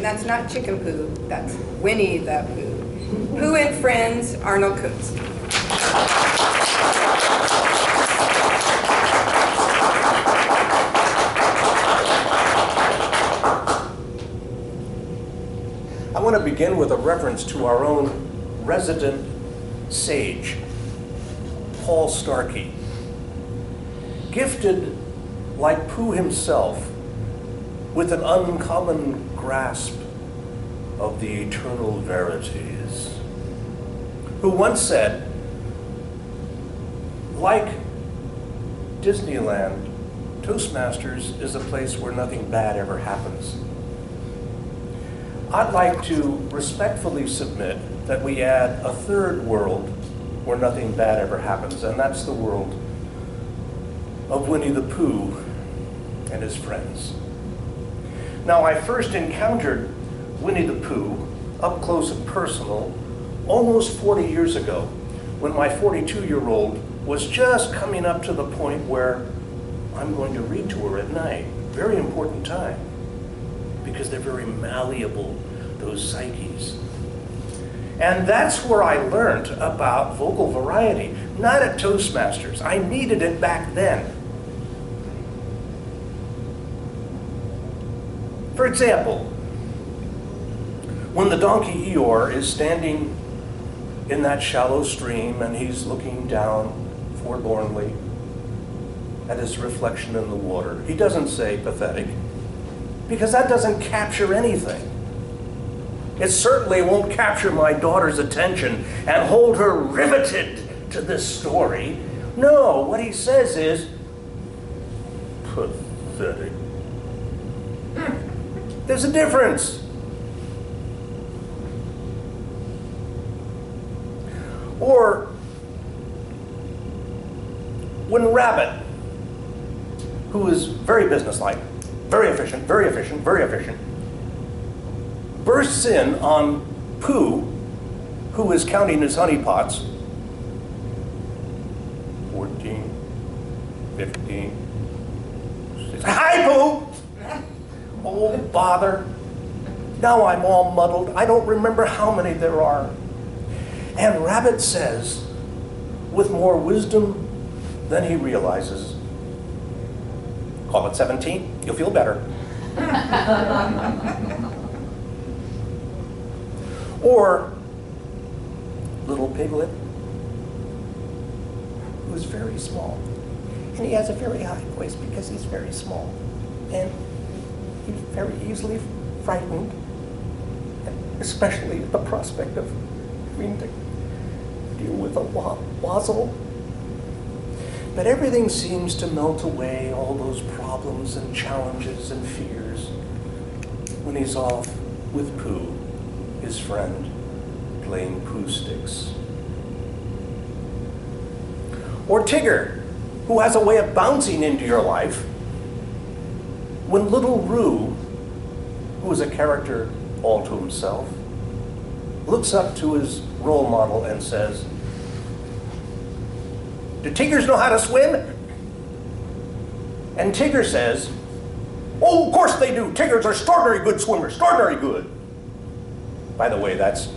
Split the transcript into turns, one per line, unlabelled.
that's not chicken poo, that's Winnie the Pooh. Pooh and Friends, Arnold Coots.
I want to begin with a reference to our own resident sage, Paul Starkey. Gifted, like Pooh himself, with an uncommon grasp of the eternal verities, who once said, like Disneyland, Toastmasters is a place where nothing bad ever happens. I'd like to respectfully submit that we add a third world where nothing bad ever happens, and that's the world of Winnie the Pooh and his friends. Now, I first encountered Winnie the Pooh up close and personal almost 40 years ago, when my 42-year-old was just coming up to the point where I'm going to read to her at night. Very important time, because they're very malleable, those psyches. And that's where I learned about vocal variety, not at Toastmasters. I needed it back then. For example, when the donkey Eeyore is standing in that shallow stream and he's looking down forlornly at his reflection in the water, he doesn't say pathetic, because that doesn't capture anything. It certainly won't capture my daughter's attention and hold her riveted to this story. No, what he says is, pathetic. There's a difference. Or when Rabbit, who is very businesslike, very efficient, bursts in on Pooh, who is counting his honey pots. 14, 15, 16. Hi, Pooh! Oh, bother. Now I'm all muddled. I don't remember how many there are. And Rabbit says, with more wisdom than he realizes, call it 17, you'll feel better. Or Little Piglet, who's very small. And he has a very high voice because he's very small. And he's very easily frightened, especially at the prospect of having to deal with a wazzle. But everything seems to melt away, all those problems and challenges and fears, when he's off with Pooh, his friend, playing Pooh sticks. Or Tigger, who has a way of bouncing into your life, when little Roo, who is a character all to himself, looks up to his role model and says, "Do tigers know how to swim?" And Tigger says, "Oh, of course they do. Tigers are extraordinary good swimmers, extraordinary good." By the way, that's